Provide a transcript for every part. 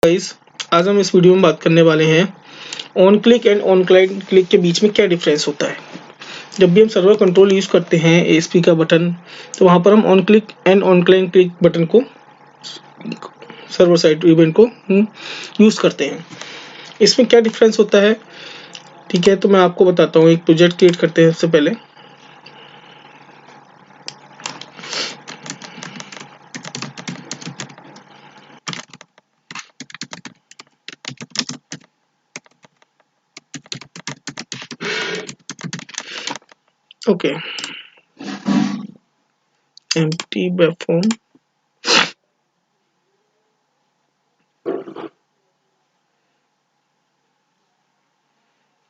Guys, आज हम इस वीडियो में बात करने वाले हैं on click and on click के बीच में क्या डिफरेंस होता है। जब भी हम सर्वर कंट्रोल यूज करते हैं एएसपी का बटन, तो वहां पर हम on click and on click button को सर्वर साइड इवेंट को यूज करते हैं। इसमें क्या डिफरेंस होता है, ठीक है, तो मैं आपको बताता हूँ। एक प्रोजेक्ट क्रिएट करते हैं सबसे पहले। Okay, empty web form.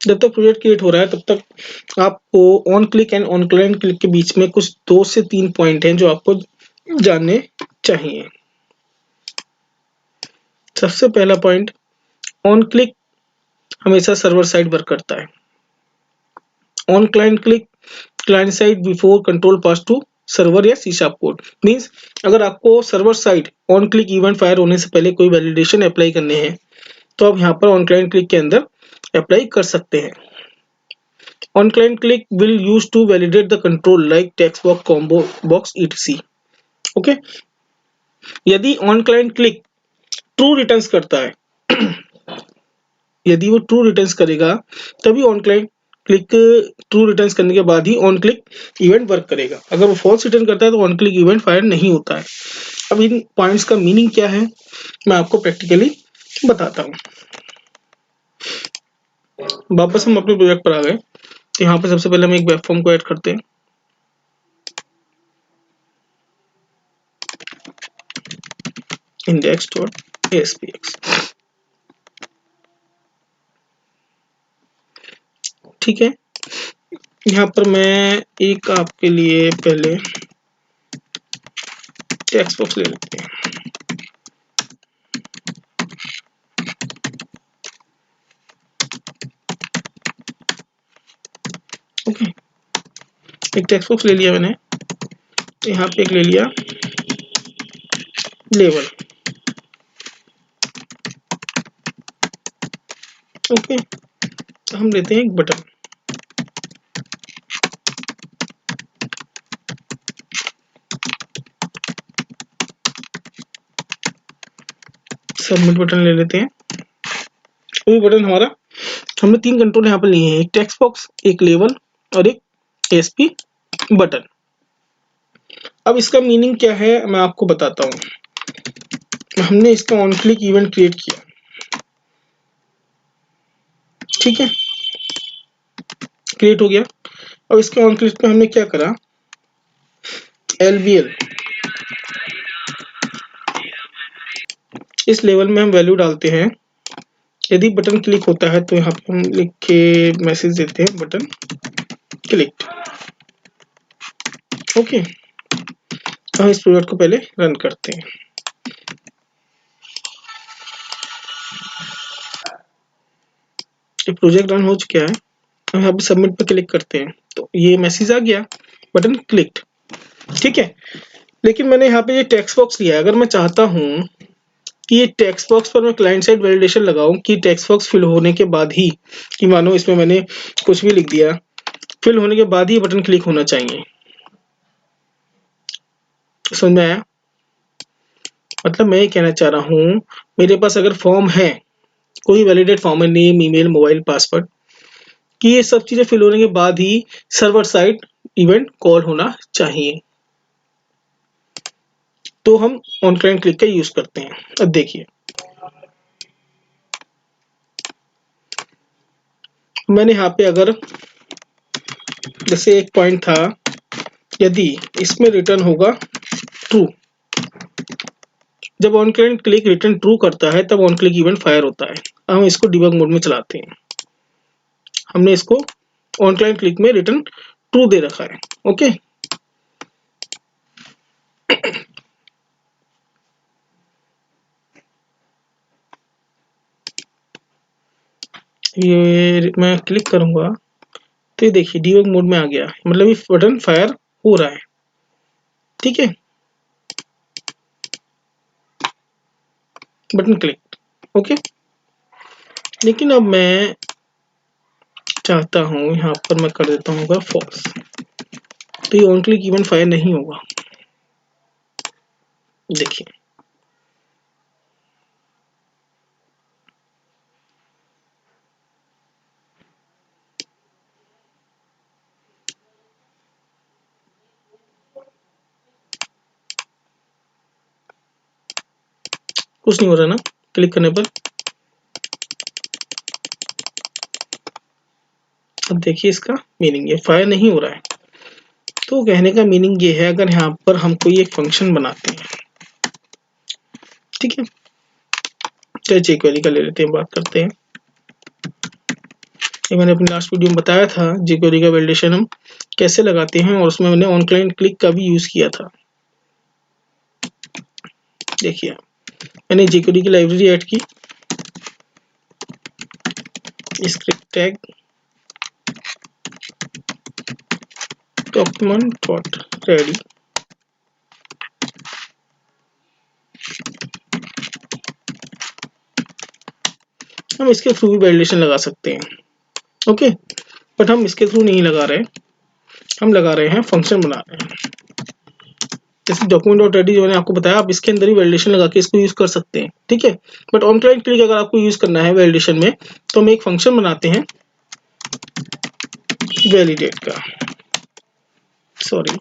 जब तक प्रोजेक्ट क्रिएट हो रहा है तब तक आपको on click and on click के बीच में कुछ 2 से 3 पॉइंट हैं जो आपको जानने चाहिए। सबसे पहला पॉइंट, ऑन क्लिक हमेशा सर्वर साइड वर्क करता है। On client click client side before control pass to server या सी शार्प कोड। मीन्स अगर आपको server side on click event fire होने से पहले कोई वैलिडेशन अप्लाई करने हैं तो आप यहाँ पर ऑन क्लाइंट क्लिक के अंदर अप्लाई कर सकते हैं। On client click will use to validate the control like text box, combo box, etc। Okay, यदि on client click true returns करता है यदि वो ट्रू रिटर्न्स करेगा तभी on client click true returns करने के बाद ही ऑन क्लिक इवेंट वर्क करेगा। अगर वो फॉल्स रिटर्न करता है तो ऑन क्लिक इवेंट फायर नहीं होता है। अब इन पॉइंट्स का मीनिंग क्या है मैं आपको प्रैक्टिकली बताता हूँ। वापस हम अपने प्रोजेक्ट पर आ गए, तो यहाँ पे सबसे पहले हम एक वेब फॉर्म को ऐड करते हैं। index.aspx, ठीक है। यहाँ पर मैं एक आपके लिए पहले टेक्स्ट बॉक्स ले लेते हैं। ओके, एक टेक्स्ट बॉक्स ले लिया मैंने। यहाँ पे एक ले लिया लेवल। ओके, हम लेते हैं एक बटन। सबमिट बटन ले लेते हैं। वो बटन हमारा, हमने 3 कंट्रोल यहाँ पर लिए हैं, एक टेक्स्ट बॉक्स, एक लेवल और एक एएसपी बटन। अब इसका मीनिंग क्या है मैं आपको बताता हूँ। हमने इसका ऑन क्लिक इवेंट क्रिएट किया, ठीक है, क्रिएट हो गया। अब इसके ऑन क्लिक पे हमने क्या करा, LBL, इस लेवल में हम वैल्यू डालते हैं। यदि बटन क्लिक होता है तो यहाँ पे हम लिख के मैसेज देते हैं बटन क्लिक। ओके, हम इस प्रोजेक्ट को पहले रन करते हैं। ये प्रोजेक्ट रन हो चुका है। हम यहाँ पे सबमिट पे क्लिक करते हैं तो ये मैसेज आ गया, बटन क्लिक्ड, ठीक है। लेकिन मैंने यहाँ पे ये टेक्स्ट बॉक्स लिया है। अगर मैं चाहता हूँ कि ये टेक्स्ट बॉक्स पर मैं क्लाइंट साइड वैलिडेशन लगाऊं कि टेक्स्ट बॉक्स फिल होने के बाद ही, कि मानो इसमें मैंने कुछ भी लिख दिया, फिल होने के बाद ही बटन क्लिक होना चाहिए। समझ में आया? मतलब मैं ये कहना चाह रहा हूँ, मेरे पास अगर फॉर्म है, कोई वैलिडेट फॉर्म है, नेम, ईमेल, मोबाइल, पासवर्ड, कि ये सब चीजें फिल होने के बाद ही सर्वर साइड इवेंट कॉल होना चाहिए, तो हम ऑन क्लाइंट क्लिक का यूज करते हैं। अब देखिए, मैंने यहाँ पे अगर जैसे एक पॉइंट था, यदि इसमें रिटर्न होगा ट्रू, जब on client click return true करता है तब ऑन क्लिक इवेंट फायर होता है। हम इसको डिबग मोड में चलाते हैं। हमने इसको ऑन क्लाइंट क्लिक में रिटर्न ट्रू दे रखा है। ओके, ये मैं क्लिक करूंगा तो ये देखिए डिबग मोड में आ गया, मतलब ये बटन फायर हो रहा है, ठीक है, बटन क्लिक। ओके, लेकिन अब मैं चाहता हूँ यहाँ पर मैं कर देता हूँ फॉल्स, तो ये ऑन क्लिक इवेंट फायर नहीं होगा। देखिए कुछ नहीं हो रहा ना क्लिक करने पर। अब देखिए इसका मीनिंग, ये फायर नहीं हो रहा है। तो कहने का मीनिंग ये है, अगर यहाँ पर हम कोई एक फंक्शन बनाते हैं, ठीक है, चाहे jQuery का ले लेते हैं, बात करते हैं। ये मैंने अपनी लास्ट वीडियो में बताया था jQuery का वैलिडेशन हम कैसे लगाते हैं, और उसमें मैंने ऑन क्लाइंट क्लिक का भी यूज किया था। देखिए मैंने jQuery की लाइब्रेरी ऐड की, स्क्रिप्ट टैग document.ready, हम इसके थ्रू भी वैलिडेशन लगा सकते हैं। ओके, बट हम इसके थ्रू नहीं लगा रहे, हम लगा रहे हैं फंक्शन बना रहे हैं। जैसे document.ready जो मैंने आपको बताया, आप इसके अंदर ही वैलिडेशन लगा के इसको यूज कर सकते हैं, ठीक है। बट ऑन क्लाइंट क्लिक अगर आपको यूज करना है वैलिडेशन में, तो हम एक फंक्शन बनाते हैं वैलिडेट का, सॉरी,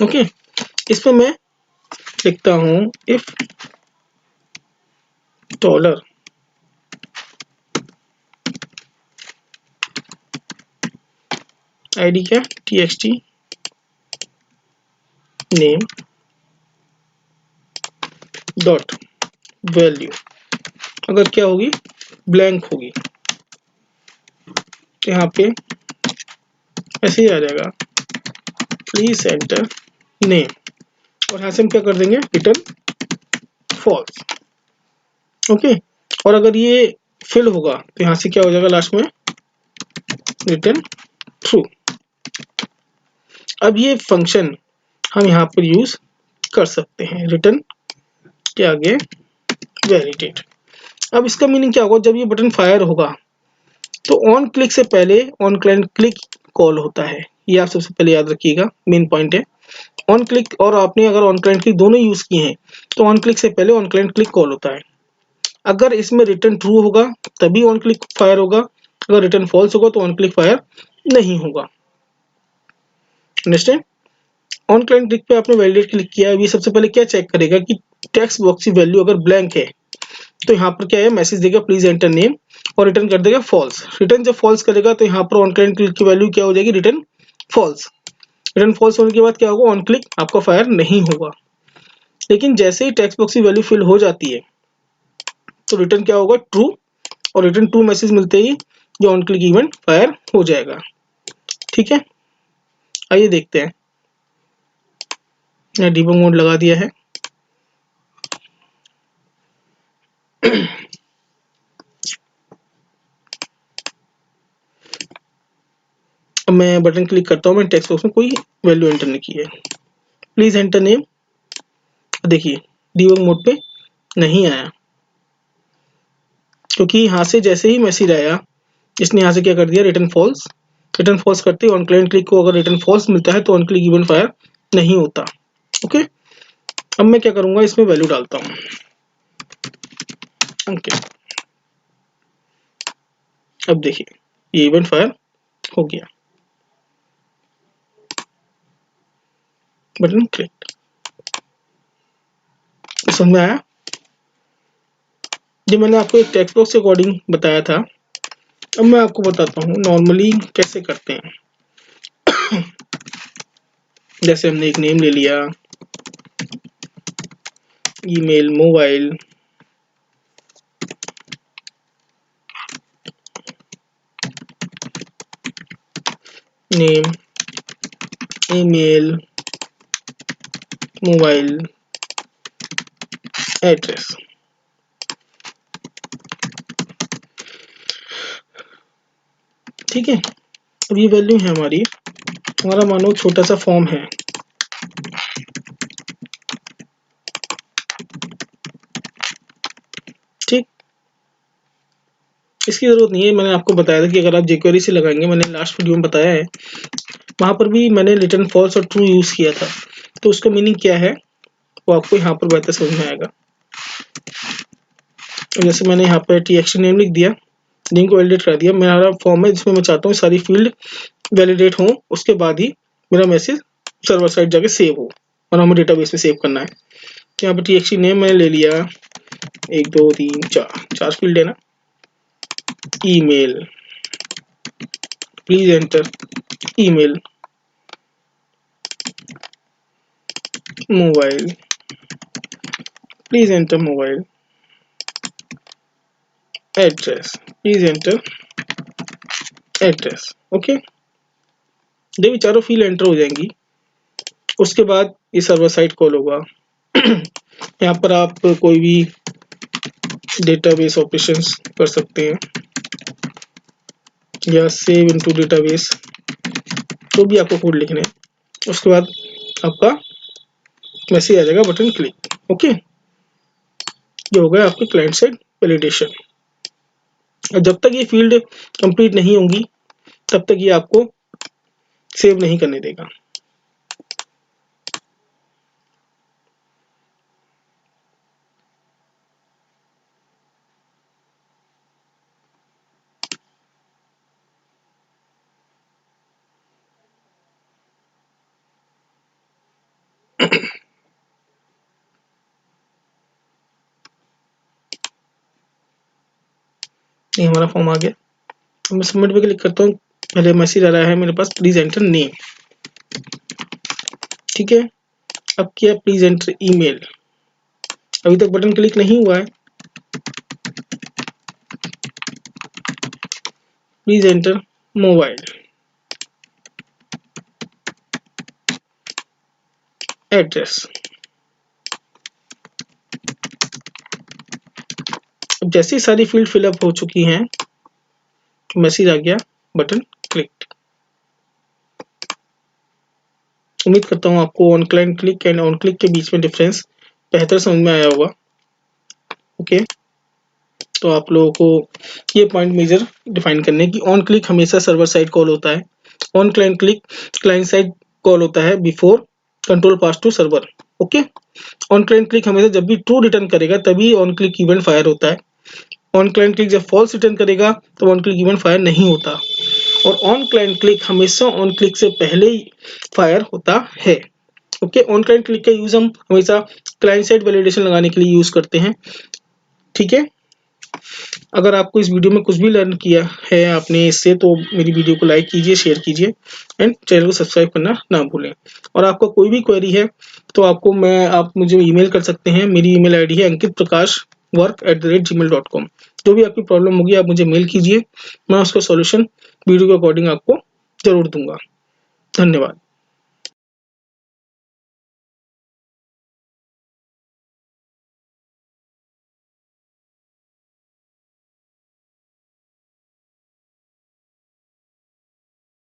ओके। इसमें मैं लिखता हूं इफ डॉलर आईडी क्या, txt नेम डॉट वैल्यू, अगर क्या होगी, ब्लैंक होगी, तो यहाँ पे ऐसे ही आ जाएगा प्लीज एंटर नेम, और यहाँ से हम क्या कर देंगे, रिटर्न फॉल्स। ओके, और अगर ये फिल होगा तो यहाँ से क्या हो जाएगा, लास्ट में रिटर्न ट्रू। अब ये फंक्शन हम यहाँ पर यूज कर सकते हैं, रिटर्न के आगे वैलिडेट। अब इसका मीनिंग क्या होगा, जब ये बटन फायर होगा तो ऑन क्लिक से पहले ऑन क्लाइंट क्लिक कॉल होता है, ये आप सबसे पहले याद रखिएगा, मेन पॉइंट है। ऑन क्लिक और आपने अगर ऑन क्लाइंट क्लिक दोनों यूज किए हैं, तो ऑन क्लिक से पहले ऑन क्लाइंट क्लिक कॉल होता है। अगर इसमें रिटर्न ट्रू होगा तभी ऑन क्लिक फायर होगा, अगर रिटर्न फॉल्स होगा तो ऑन क्लिक फायर नहीं होगा। अंडरस्टैंड? ऑन क्लाइंट क्लिक पे आपने वैलिडेट क्लिक किया, ये सबसे पहले क्या चेक करेगा कि टेक्स्ट बॉक्स की वैल्यू अगर ब्लैंक है, तो यहाँ पर क्या है, मैसेज देगा प्लीज एंटर नेम, और रिटर्न कर देगा फॉल्स। रिटर्न जब फॉल्स करेगा तो यहाँ पर ऑन क्लाइंट क्लिक की वैल्यू क्या हो जाएगी, रिटर्न फॉल्स। रिटर्न फॉल्स होने के बाद क्या होगा, ऑन क्लिक आपका फायर नहीं होगा। लेकिन जैसे ही टेक्स्ट बॉक्स की वैल्यू फिल हो जाती है तो रिटर्न क्या होगा, ट्रू, और रिटर्न ट्रू मैसेज मिलते ही जो ऑन क्लिक इवेंट फायर हो जाएगा। ठीक है, आइए देखते हैं। मैंने डिबग मोड लगा दिया है। अब मैं बटन क्लिक करता हूँ, मैं टेक्स्ट बॉक्स में कोई वैल्यू एंटर नहीं की है, प्लीज एंटर नेम। देखिए डिबग मोड पे नहीं आया, क्योंकि यहाँ से जैसे ही मैसेज आया इसने यहाँ से क्या कर दिया, रिटर्न फॉल्स। रिटर्न फॉल्स करते ही ऑन क्लाइंट क्लिक को अगर रिटर्न फॉल्स मिलता है तो ऑन क्लिक इवेंट फायर नहीं होता। ओके, अब मैं क्या करूंगा, इसमें वैल्यू डालता हूँ अंकित। अब देखिए ये इवेंट फायर हो गया, बटन क्लिक। समझ में आया? जो मैंने आपको एक टेक्स्ट बॉक्स के अकॉर्डिंग बताया था, अब मैं आपको बताता हूँ नॉर्मली कैसे करते हैं। जैसे हमने एक नेम ले लिया, email, mobile, name, email, mobile, address. ठीक है, अब ये वैल्यू है हमारी, हमारा मानो छोटा सा फॉर्म है, इसकी ज़रूरत नहीं है। मैंने आपको बताया था कि अगर आप jQuery से लगाएंगे, मैंने लास्ट वीडियो में बताया है, वहाँ पर भी मैंने रिटर्न फॉल्स और ट्रू यूज़ किया था। तो उसका मीनिंग क्या है वो आपको यहाँ पर बेहतर समझ में आएगा। जैसे मैंने यहाँ पर txt नेम लिख दिया, लिंक को वैलिडेट कर दिया। मेरा फॉर्म है जिसमें मैं चाहता हूँ सारी फील्ड वैलिडेट हों, उसके बाद ही मेरा मैसेज सर्वर साइड जाके सेव हो और हमें डेटाबेस में सेव करना है। यहाँ पे txt नेम मैंने ले लिया, 1 2 3 4 फील्ड है ना। Email, please enter email. Mobile, please enter mobile. Address, please enter address. Okay, जब ये चारों फील्ड एंटर हो जाएंगी उसके बाद ये सर्वर साइड कॉल होगा। यहाँ पर आप कोई भी डेटाबेस ऑपरेशंस कर सकते हैं या सेव इनटू डेटाबेस, तो भी आपको कोड लिखने हैं। उसके बाद आपका मैसेज आ जाएगा, बटन क्लिक। ओके, ये हो गया आपके क्लाइंट साइड वैलिडेशन। और जब तक ये फील्ड कंप्लीट नहीं होंगी तब तक ये आपको सेव नहीं करने देगा। ये हमारा फॉर्म आ गया। मैं सबमिट पे क्लिक करता हूँ। पहले मैसेज आ रहा है मेरे पास, प्लीज एंटर नेम। ठीक है, अब किया प्लीज एंटर ईमेल। अभी तक बटन क्लिक नहीं हुआ है। Please enter mobile, address. अब जैसे ही सारी फील्ड फिलअप हो चुकी हैं, मैसेज आ गया, बटन क्लिक। उम्मीद करता हूँ आपको on client click and on click के बीच में डिफरेंस बेहतर समझ में आया होगा। ओके, तो आप लोगों को ये पॉइंट मेजर डिफाइन करने की, ऑन क्लिक हमेशा सर्वर साइड कॉल होता है, on client click client side call होता है before control pass to server. Okay, on client click हमेशा जब भी ट्रू रिटर्न करेगा तभी ऑन क्लिक इवेंट फायर होता है। ऑन क्लाइंट क्लिक जब फॉल्स रिटर्न करेगा तो ऑन क्लिक इवेंट फायर नहीं होता। और ऑन क्लाइंट क्लिक हमेशा ऑन क्लिक से पहले ही फायर होता है। ओके, ऑन क्लाइंट क्लिक का यूज हम हमेशा क्लाइंट साइड वैलिडेशन लगाने के लिए यूज करते हैं। ठीक है, अगर आपको इस वीडियो में कुछ भी लर्न किया है आपने इससे, तो मेरी वीडियो को लाइक कीजिए, शेयर कीजिए एंड चैनल को सब्सक्राइब करना ना भूलें। और आपका कोई भी क्वेरी है तो आप मुझे ईमेल कर सकते हैं। मेरी ईमेल आईडी है ankitprakash@gmail.com। जो भी आपकी प्रॉब्लम होगी आप मुझे मेल कीजिए, मैं उसका सॉल्यूशन वीडियो के अकॉर्डिंग आपको जरूर दूंगा। धन्यवाद।